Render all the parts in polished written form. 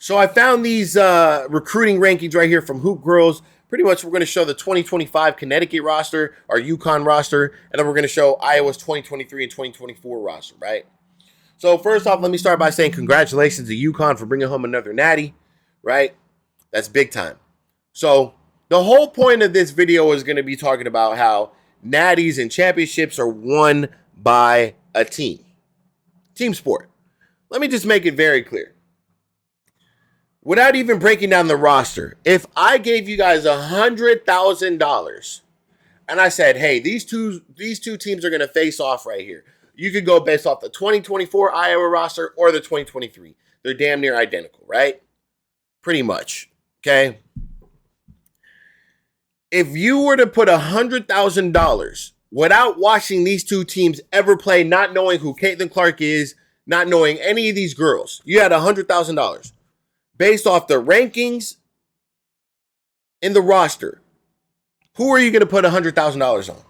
So I found these recruiting rankings right here from Hoop Girls. Pretty much we're going to show the 2025 Connecticut roster, our UConn roster, and then we're going to show Iowa's 2023 and 2024 roster, right? So first off, let me start by saying congratulations to UConn for bringing home another natty, right? That's big time. So the whole point of this video is going to be talking about how natties and championships are won by a team. Team sport. Let me just make it very clear. Without even breaking down the roster, if I gave you guys $100,000 and I said, hey, these two teams are going to face off right here. You could go based off the 2024 Iowa roster or the 2023. They're damn near identical, right? Pretty much, okay? If you were to put $100,000 without watching these two teams ever play, not knowing who Caitlin Clark is, not knowing any of these girls, you had $100,000. Based off the rankings in the roster, who are you going to put $100,000 on?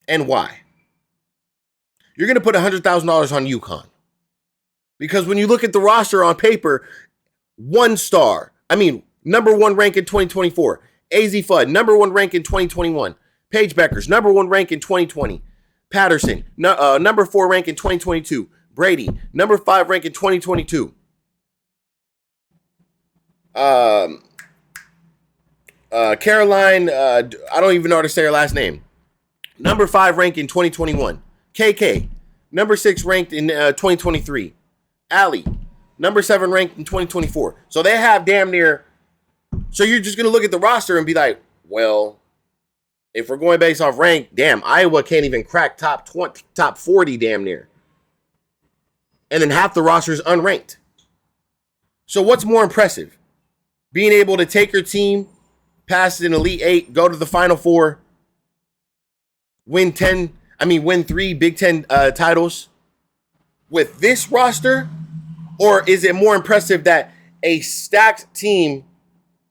And why? You're going to put $100,000 on UConn. Because when you look at the roster on paper, number one rank in 2024. AZ Fudd, number one rank in 2021. Paige Bueckers, number one rank in 2020. Patterson, number 4 rank in 2022. Brady, number 5 rank in 2022. Caroline, I don't even know how to say her last name. Number 5 ranked in 2021. KK, number 6 ranked in 2023. Allie, number 7 ranked in 2024. So they have damn near. So you're just going to look at the roster and be like, well, if we're going based off rank, damn, Iowa can't even crack top 40 damn near. And then half the roster is unranked. So what's more impressive? Being able to take your team past an Elite 8, go to the Final Four, win 3 Big Ten titles with this roster? Or is it more impressive that a stacked team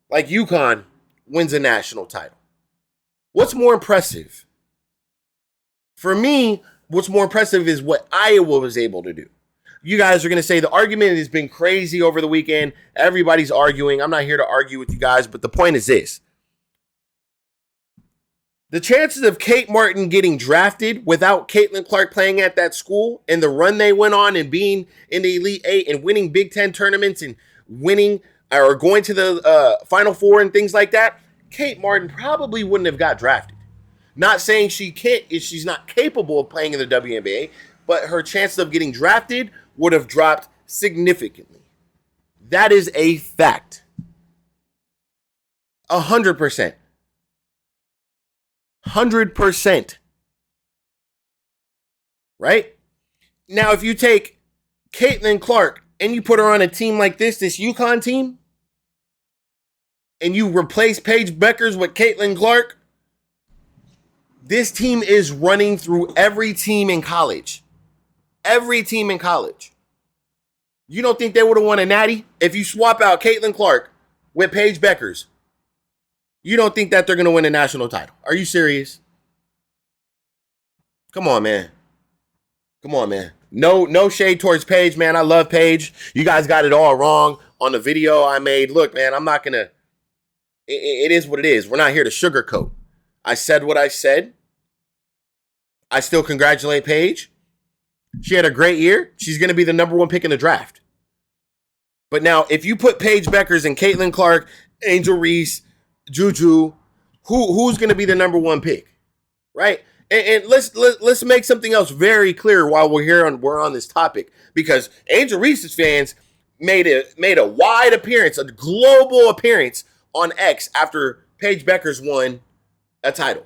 like UConn wins a national title? What's more impressive? For me, what's more impressive is what Iowa was able to do. You guys are going to say the argument has been crazy over the weekend. Everybody's arguing. I'm not here to argue with you guys, but the point is this. The chances of Kate Martin getting drafted without Caitlin Clark playing at that school and the run they went on and being in the Elite 8 and winning Big Ten tournaments and winning or going to the Final Four and things like that, Kate Martin probably wouldn't have got drafted. Not saying she's not capable of playing in the WNBA, but her chances of getting drafted would have dropped significantly. That is a fact. 100%. 100%. Right? Now, if you take Caitlin Clark and you put her on a team like this UConn team, and you replace Paige Bueckers with Caitlin Clark, this team is running through every team in college. Every team in college. You don't think they would have won a natty? If you swap out Caitlin Clark with Paige Bueckers, you don't think that they're going to win a national title? Are you serious? Come on, man. Come on, man. No shade towards Paige, man. I love Paige. You guys got it all wrong on the video I made. Look, man, I'm not going to. It is what it is. We're not here to sugarcoat. I said what I said. I still congratulate Paige. She had a great year. She's going to be the number 1 pick in the draft. But now, if you put Paige Bueckers and Caitlin Clark, Angel Reese, Juju, who's going to be the number 1 pick, right? And let's make something else very clear while we're on this topic, because Angel Reese's fans made a wide appearance, a global appearance on X after Paige Bueckers won a title.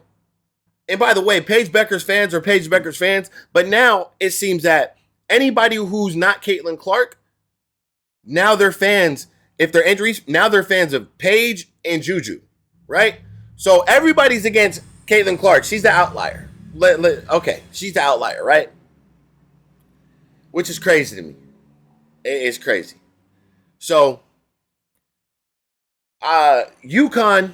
And by the way, Paige Bueckers fans are Paige Bueckers fans, but now it seems that anybody who's not Caitlin Clark, now they're fans. If they're injuries, now they're fans of Paige and Juju, right? So everybody's against Caitlin Clark. She's the outlier. Okay, she's the outlier, right? Which is crazy to me. It's crazy. So, UConn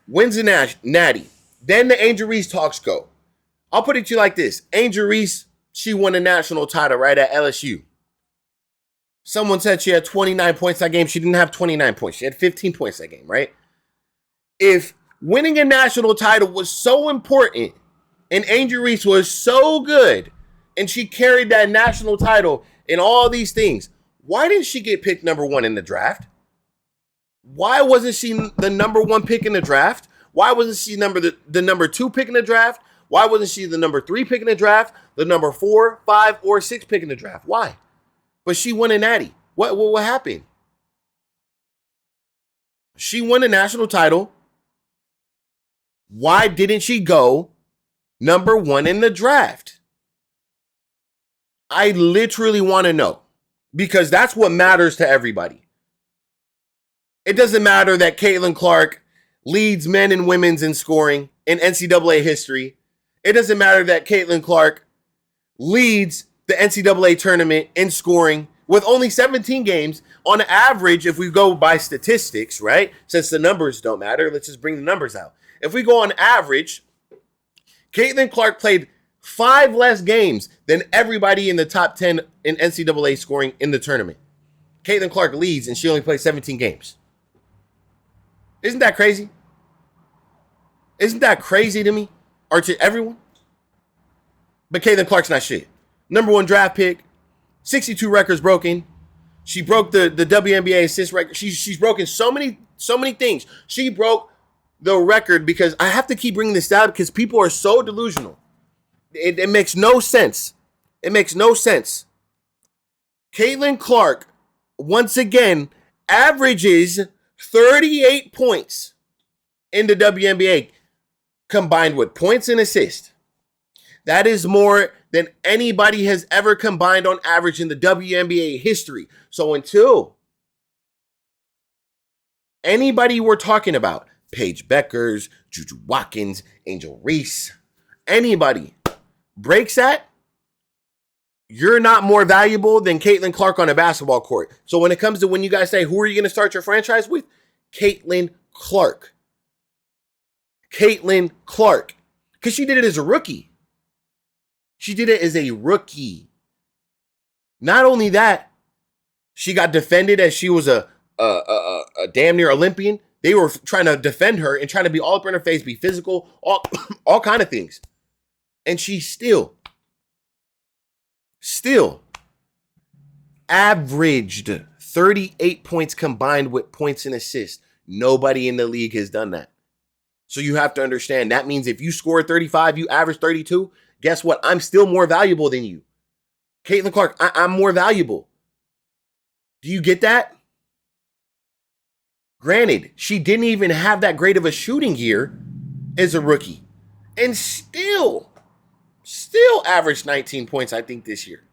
wins a natty. Then the Angel Reese talks go. I'll put it to you like this. Angel Reese, she won a national title right at LSU. Someone said she had 29 points that game. She didn't have 29 points. She had 15 points that game, right? If winning a national title was so important and Angel Reese was so good and she carried that national title and all these things, why didn't she get picked number 1 in the draft? Why wasn't she the number 1 pick in the draft? Why wasn't she the number 2 pick in the draft? Why wasn't she the number 3 pick in the draft? The number 4, 5, or 6 pick in the draft? Why? But she won a natty. What happened? She won a national title. Why didn't she go number 1 in the draft? I literally want to know, because that's what matters to everybody. It doesn't matter that Caitlin Clark leads men and women's in scoring in NCAA history. It doesn't matter that Caitlin Clark leads the NCAA tournament in scoring with only 17 games. On average, if we go by statistics, right? Since the numbers don't matter, let's just bring the numbers out. If we go on average, Caitlin Clark played 5 less games than everybody in the top 10 in NCAA scoring in the tournament. Caitlin Clark leads and she only played 17 games. Isn't that crazy? Isn't that crazy to me? Or to everyone? But Caitlin Clark's not shit. Number 1 draft pick, 62 records broken. She broke the WNBA assist record. She's broken so many things. She broke the record, because I have to keep bringing this out because people are so delusional. It makes no sense. It makes no sense. Caitlin Clark, once again, averages 38 points in the WNBA combined with points and assists. That is more than anybody has ever combined on average in the WNBA history. So until anybody we're talking about, Paige Bueckers, Juju Watkins, Angel Reese, anybody breaks that, you're not more valuable than Caitlin Clark on a basketball court. So when it comes to when you guys say, who are you going to start your franchise with? Caitlin Clark. Caitlin Clark. Because she did it as a rookie. She did it as a rookie. Not only that, she got defended as she was a damn near Olympian. They were trying to defend her and trying to be all up in her face, be physical, all kind of things. And she still averaged 38 points combined with points and assists. Nobody in the league has done that. So you have to understand, that means if you score 35, you average 32, guess what? I'm still more valuable than you. Caitlin Clark, I'm more valuable. Do you get that? Granted, she didn't even have that great of a shooting year as a rookie. And still averaged 19 points, I think, this year.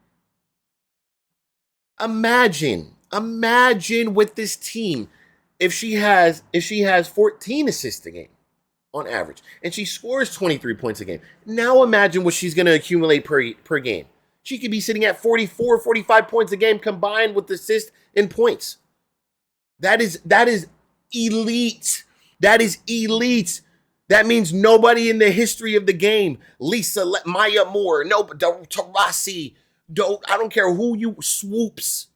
Imagine with this team, if she has 14 assists a game on average, and she scores 23 points a game. Now imagine what she's going to accumulate per game. She could be sitting at 44, 45 points a game combined with assists and points. That is elite. That is elite. That means nobody in the history of the game, Maya Moore, Tarasi, I don't care who you swoops.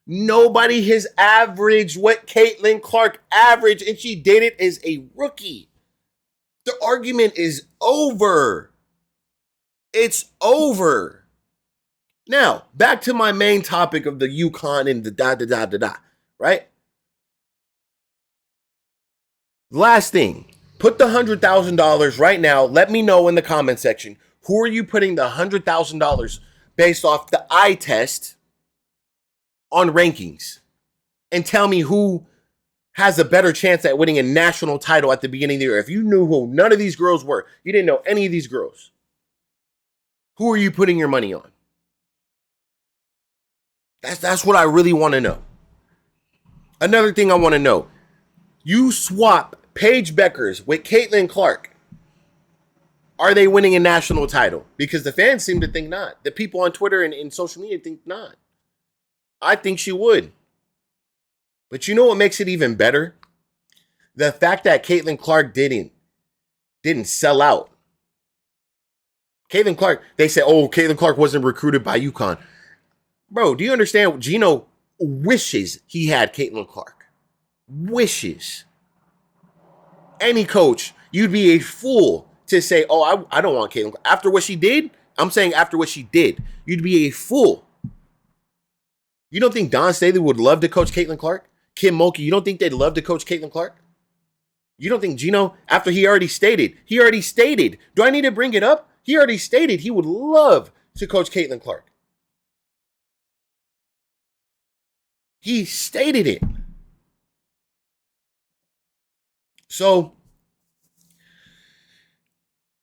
Nobody has averaged what Caitlin Clark averaged, and she did it as a rookie. The argument is over. It's over. Now, back to my main topic of the UConn and the right? Last thing. Put the $100,000 right now. Let me know in the comment section. Who are you putting the $100,000 based off the eye test on rankings? And tell me who has a better chance at winning a national title at the beginning of the year. If you knew who none of these girls were, you didn't know any of these girls, who are you putting your money on? That's what I really want to know. Another thing I want to know. You swap Paige Bueckers with Caitlin Clark. Are they winning a national title? Because the fans seem to think not. The people on Twitter and social media think not. I think she would. But you know what makes it even better? The fact that Caitlin Clark didn't sell out. Caitlin Clark, they said, oh, Caitlin Clark wasn't recruited by UConn. Bro, do you understand? Gino wishes he had Caitlin Clark. Wishes. Any coach, you'd be a fool to say, oh, I don't want Caitlin Clark. After what she did, I'm saying after what she did, you'd be a fool. You don't think Don Staley would love to coach Caitlin Clark? Kim Mulkey, you don't think they'd love to coach Caitlin Clark? You don't think Gino, after he already stated, do I need to bring it up? He already stated he would love to coach Caitlin Clark. He stated it. So,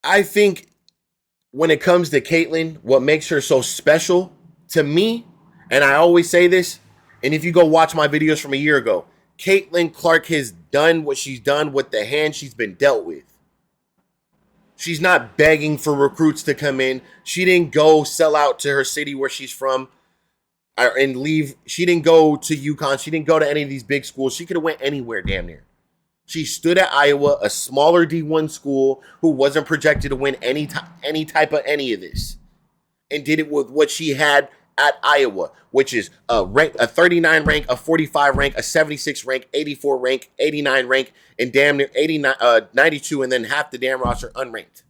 I think when it comes to Caitlin, what makes her so special to me, and I always say this, and if you go watch my videos from a year ago, Caitlin Clark has done what she's done with the hand she's been dealt with. She's not begging for recruits to come in. She didn't go sell out to her city where she's from and leave. She didn't go to UConn. She didn't go to any of these big schools. She could have went anywhere damn near. She stood at Iowa, a smaller D1 school who wasn't projected to win any type of any of this, and did it with what she had at Iowa, which is a 39 rank, a 45 rank, a 76 rank, 84 rank, 89 rank, and damn near 92, and then half the damn roster unranked.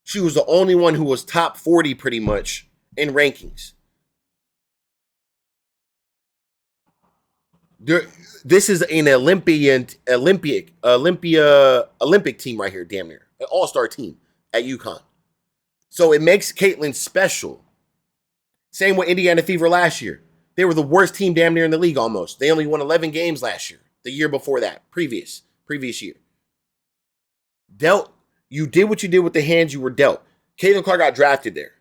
She was the only one who was top 40 pretty much in rankings. This is an Olympic team right here, damn near. An all-star team at UConn. So it makes Caitlin special. Same with Indiana Fever last year. They were the worst team damn near in the league almost. They only won 11 games last year. The year before that. Previous year. You did what you did with the hands you were dealt. Caitlin Clark got drafted there.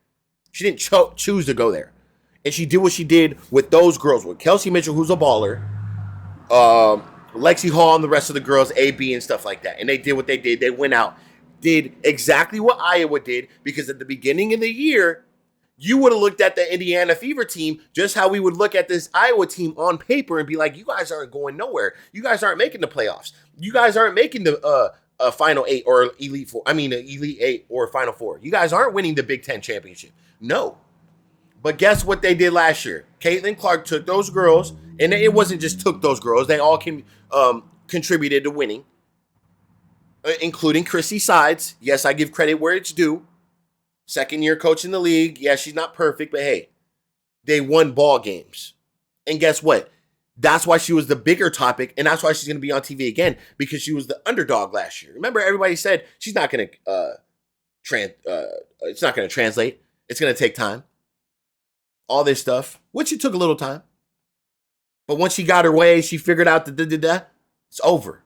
She didn't choose to go there. And she did what she did with those girls. With Kelsey Mitchell, who's a baller. Lexi Hall and the rest of the girls, AB and stuff like that. And they did what they did. They went out. Did exactly what Iowa did. Because at the beginning of the year, you would have looked at the Indiana Fever team just how we would look at this Iowa team on paper and be like, you guys aren't going nowhere. You guys aren't making the playoffs. You guys aren't making the Final 8 or Elite 4. I mean, Elite 8 or Final 4. You guys aren't winning the Big Ten championship. No. But guess what they did last year? Caitlin Clark took those girls, and it wasn't just took those girls. They all contributed to winning, including Chrissy Sides. Yes, I give credit where it's due. Second-year coach in the league. Yeah, she's not perfect, but hey, they won ball games. And guess what? That's why she was the bigger topic, and that's why she's going to be on TV again, because she was the underdog last year. Remember, everybody said she's not going to it's not going to translate. It's going to take time. All this stuff, which it took a little time. But once she got her way, she figured out it's over.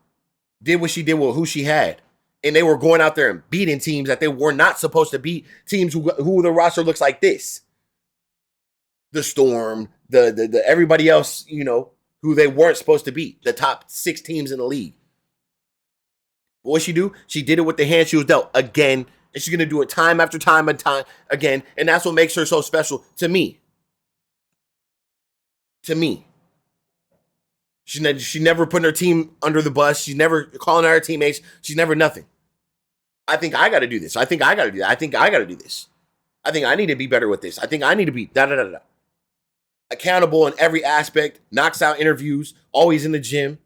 Did what she did with who she had. And they were going out there and beating teams that they were not supposed to beat. Teams who the roster looks like this. The Storm, the everybody else, who they weren't supposed to beat. The top 6 teams in the league. What'd she do? She did it with the hand she was dealt again. And she's going to do it time after time and time again. And that's what makes her so special to me. She never putting her team under the bus. She's never calling out her teammates. She's never nothing. I think I got to do this. I think I got to do that. I think I got to do this. I think I need to be better with this. I think I need to be accountable in every aspect. Knocks out interviews. Always in the gym.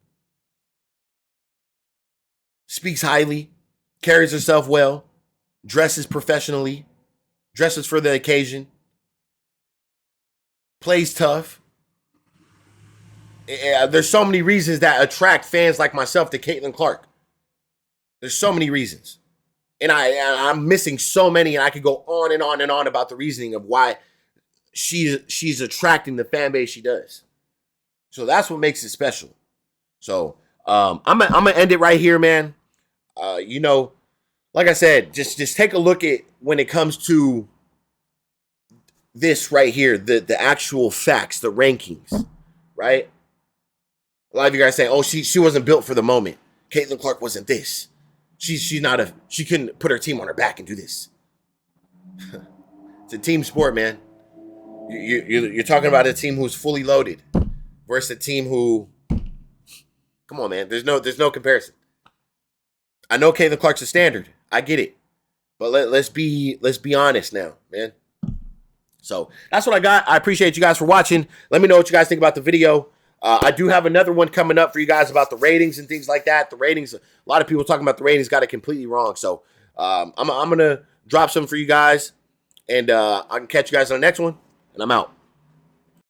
Speaks highly. Carries herself well. Dresses professionally. Dresses for the occasion. Plays tough. There's so many reasons that attract fans like myself to Caitlin Clark. There's so many reasons. And I'm missing so many, and I could go on and on and on about the reasoning of why she's attracting the fan base she does. So that's what makes it special. So I'm gonna end it right here, man. Like I said, just take a look at when it comes to this right here, the actual facts, the rankings, right? A lot of you guys saying, "Oh, she wasn't built for the moment. Caitlin Clark wasn't this. She couldn't put her team on her back and do this." It's a team sport, man. You're talking about a team who's fully loaded versus a team who, come on, man. There's no comparison. I know Caitlin Clark's a standard. I get it, but let's be honest now, man. So that's what I got. I appreciate you guys for watching. Let me know what you guys think about the video. I do have another one coming up for you guys about the ratings and things like that. The ratings, a lot of people talking about the ratings got it completely wrong. So I'm going to drop some for you guys, and I can catch you guys on the next one, and I'm out.